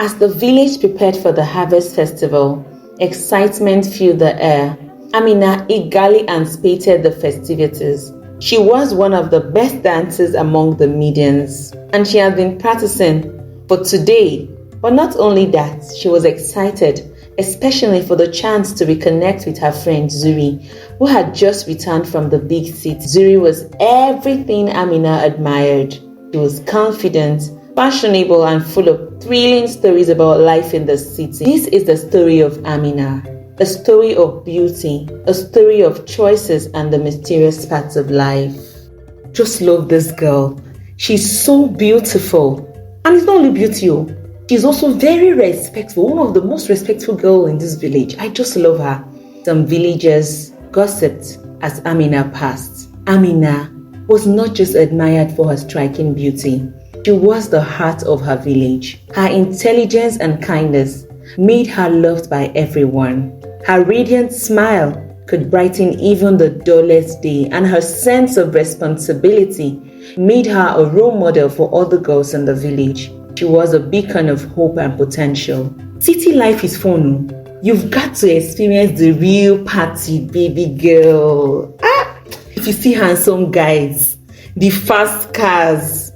As the village prepared for the harvest festival, excitement filled the air. Amina eagerly anticipated the festivities. She was one of the best dancers among the maidens, and she had been practicing for today. But not only that, she was excited, especially for the chance to reconnect with her friend Zuri, who had just returned from the big city. Zuri was everything Amina admired. She was confident, fashionable, and full of thrilling stories about life in the city. This is the story of Amina, a story of beauty, a story of choices and the mysterious parts of life. Just love this girl. She's so beautiful. And it's not only beauty, she's also very respectful, one of the most respectful girls in this village. I just love her. Some villagers gossiped as Amina passed. Amina was not just admired for her striking beauty. She was the heart of her village. Her intelligence and kindness made her loved by everyone. Her radiant smile could brighten even the dullest day, and her sense of responsibility made her a role model for other girls in the village. She was a beacon of hope and potential. City life is fun. You've got to experience the real party, baby girl. If you see handsome guys, the fast cars,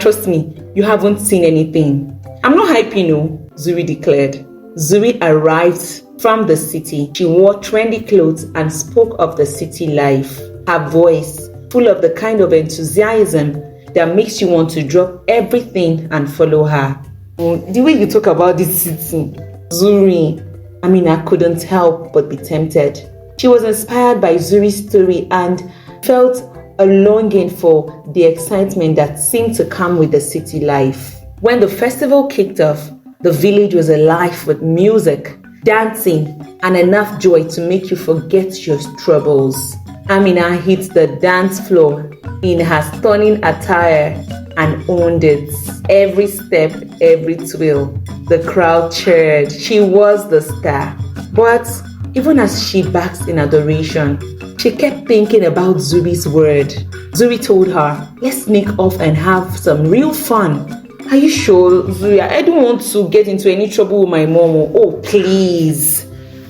trust me, you haven't seen anything. I'm not hyping, Zuri declared. Zuri arrived from the city. She wore trendy clothes and spoke of the city life. Her voice, full of the kind of enthusiasm that makes you want to drop everything and follow her. The way you talk about this city, Zuri, I couldn't help but be tempted. She was inspired by Zuri's story and felt a longing for the excitement that seemed to come with the city life. When the festival kicked off, the village was alive with music, dancing, and enough joy to make you forget your troubles. Amina hit the dance floor in her stunning attire and owned it. Every step, every twirl, the crowd cheered. She was the star. But even as she basked in adoration, she kept thinking about Zuri's word. Zuri told her, let's sneak off and have some real fun. Are you sure, Zuri? I don't want to get into any trouble with my mom. Oh, please.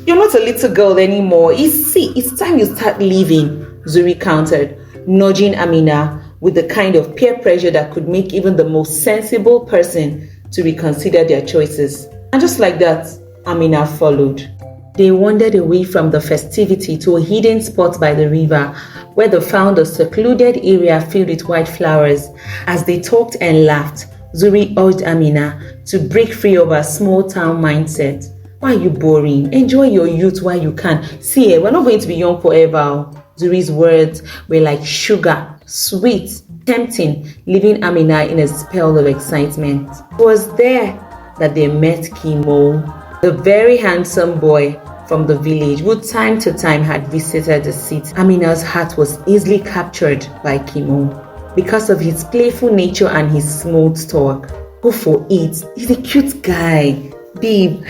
You're not a little girl anymore. It's time you start leaving, Zuri countered, nudging Amina with the kind of peer pressure that could make even the most sensible person to reconsider their choices. And just like that, Amina followed. They wandered away from the festivity to a hidden spot by the river, where they found a secluded area filled with white flowers. As they talked and laughed, Zuri urged Amina to break free of her small town mindset. Why are you boring? Enjoy your youth while you can. See, we're not going to be young forever. Zuri's words were like sugar, sweet, tempting, leaving Amina in a spell of excitement. It was there that they met Kimo, the very handsome boy from the village who time to time had visited the city. Amina's heart was easily captured by Kimo because of his playful nature and his smooth talk. Go for it. He's a cute guy. Babe,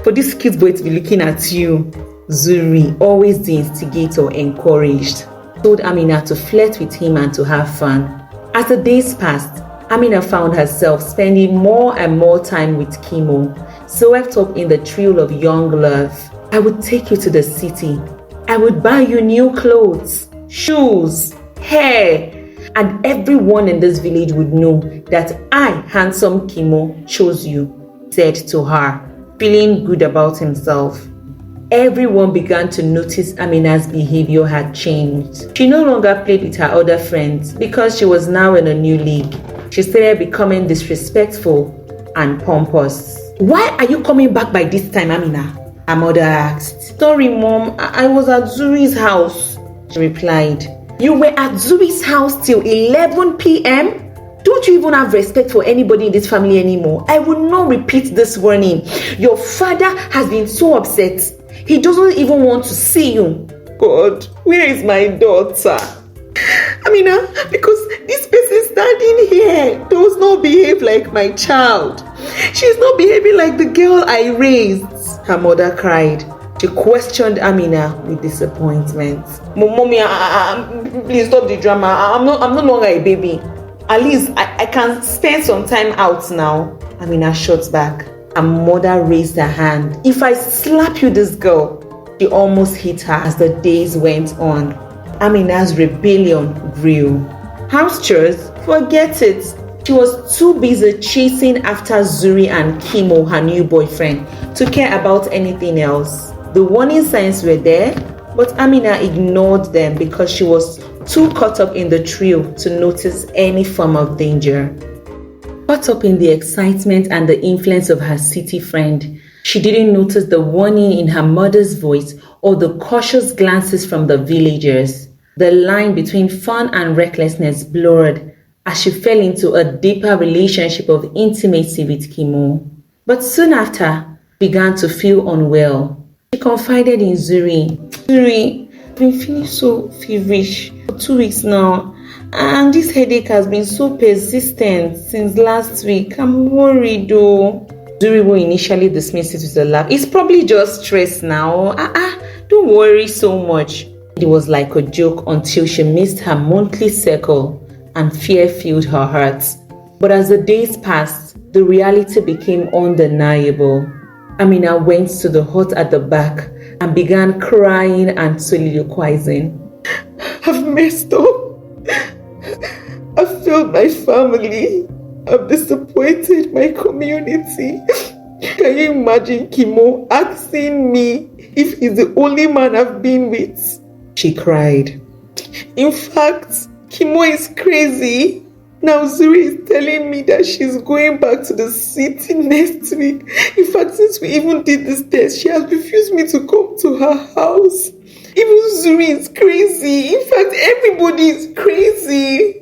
for this cute boy to be looking at you. Zuri, always the instigator, encouraged, told Amina to flirt with him and to have fun. As the days passed, Amina found herself spending more and more time with Kimo, swept up in the thrill of young love. I would take you to the city. I would buy you new clothes, shoes, hair, and everyone in this village would know that I, handsome Kimo, chose you, said to her, feeling good about himself. Everyone began to notice Amina's behavior had changed. She no longer played with her other friends because she was now in a new league. She started becoming disrespectful and pompous. Why are you coming back by this time, Amina? Her mother asked. Sorry, Mom, I was at Zuri's house, she replied. You were at Zuri's house till 11 p.m.? Don't you even have respect for anybody in this family anymore? I will not repeat this warning. Your father has been so upset. He doesn't even want to see you. God, where is my daughter? Amina, because this person standing here does not behave like my child. She's not behaving like the girl I raised, her mother cried. She questioned Amina with disappointment. Mommy, please stop the drama. I'm no longer a baby. At least I can spend some time out now. Amina shot back. Her mother raised her hand. If I slap you, this girl. She almost hit her as the days went on. Amina's rebellion grew. House chores? Forget it. She was too busy chasing after Zuri and Kimo, her new boyfriend, to care about anything else. The warning signs were there, but Amina ignored them because she was too caught up in the thrill to notice any form of danger. Caught up in the excitement and the influence of her city friend, she didn't notice the warning in her mother's voice or the cautious glances from the villagers. The line between fun and recklessness blurred as she fell into a deeper relationship of intimacy with Kimo. But soon after, began to feel unwell. She confided in Zuri. Zuri, I've been feeling so feverish for 2 weeks now, and this headache has been so persistent since last week. I'm worried though. Zuri will initially dismiss it with a laugh. It's probably just stress now. Don't worry so much. It was like a joke until she missed her monthly cycle and fear filled her heart. But as the days passed, the reality became undeniable. Amina went to the hut at the back and began crying and soliloquizing. I've messed up. I've failed my family. I've disappointed my community. Can you imagine Kimo asking me if he's the only man I've been with? She cried. In fact, Kimo is crazy. Now Zuri is telling me that she's going back to the city next week. In fact, since we even did this test, she has refused me to come to her house. Even Zuri is crazy. In fact, everybody is crazy.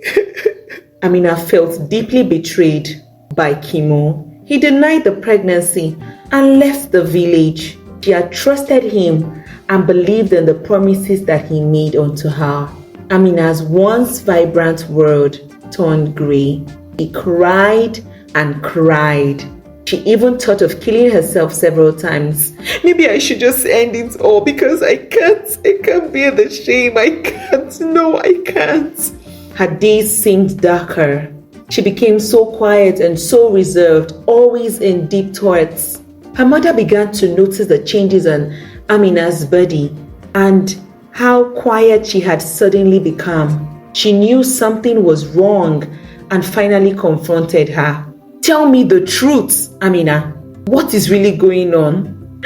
Amina felt deeply betrayed by Kimo. He denied the pregnancy and left the village. She had trusted him and believed in the promises that he made unto her. Amina's once vibrant world turned grey. She cried and cried. She even thought of killing herself several times. Maybe I should just end it all because I can't bear the shame. I can't. No, I can't. Her days seemed darker. She became so quiet and so reserved, always in deep thoughts. Her mother began to notice the changes in Amina's body and how quiet she had suddenly become. She knew something was wrong and finally confronted her. Tell me the truth, Amina. What is really going on?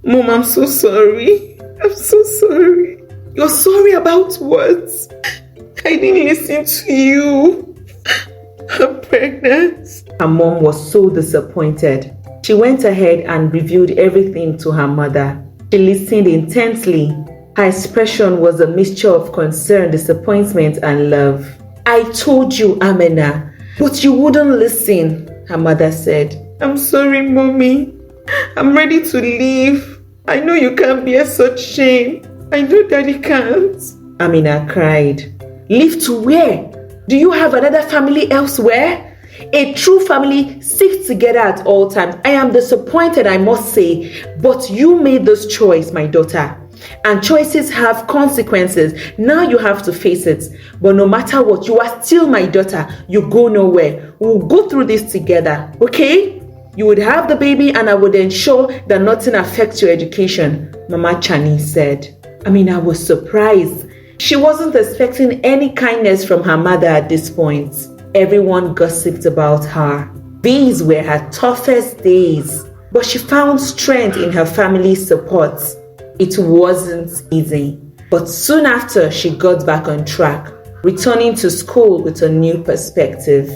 Mom, I'm so sorry. I'm so sorry. You're sorry about what? I didn't listen to you. I'm pregnant. Her mom was so disappointed. She went ahead and revealed everything to her mother. She listened intently. Her expression was a mixture of concern, disappointment, and love. I told you, Amina, but you wouldn't listen, her mother said. I'm sorry, Mommy. I'm ready to leave. I know you can't bear such shame. I know Daddy can't. Amina cried. Leave to where? Do you have another family elsewhere? A true family sticks together at all times. I am disappointed, I must say, but you made this choice, my daughter. And choices have consequences. Now you have to face it. But no matter what, you are still my daughter. You go nowhere. We'll go through this together, okay? You would have the baby and I would ensure that nothing affects your education, Mama Chani said. I was surprised. She wasn't expecting any kindness from her mother at this point. Everyone gossiped about her. These were her toughest days, but she found strength in her family's support. It wasn't easy, but soon after she got back on track, returning to school with a new perspective.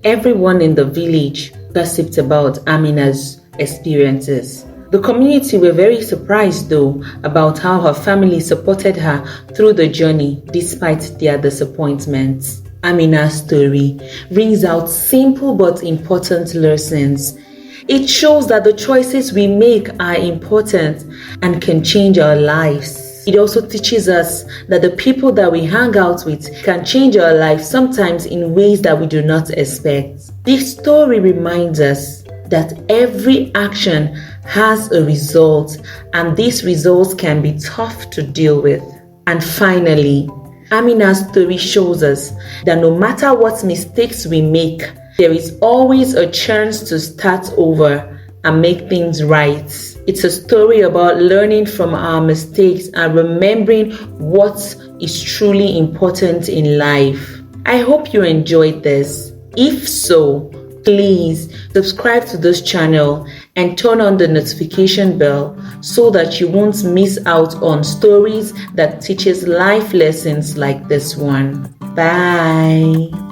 Everyone in the village gossiped about Amina's experiences. The community were very surprised though about how her family supported her through the journey despite their disappointments. Amina's story brings out simple but important lessons. It shows that the choices we make are important and can change our lives. It also teaches us that the people that we hang out with can change our lives sometimes in ways that we do not expect. This story reminds us that every action has a result and these results can be tough to deal with. And finally, Amina's story shows us that no matter what mistakes we make, there is always a chance to start over and make things right. It's a story about learning from our mistakes and remembering what is truly important in life. I hope you enjoyed this. If so, please subscribe to this channel and turn on the notification bell so that you won't miss out on stories that teaches life lessons like this one. Bye.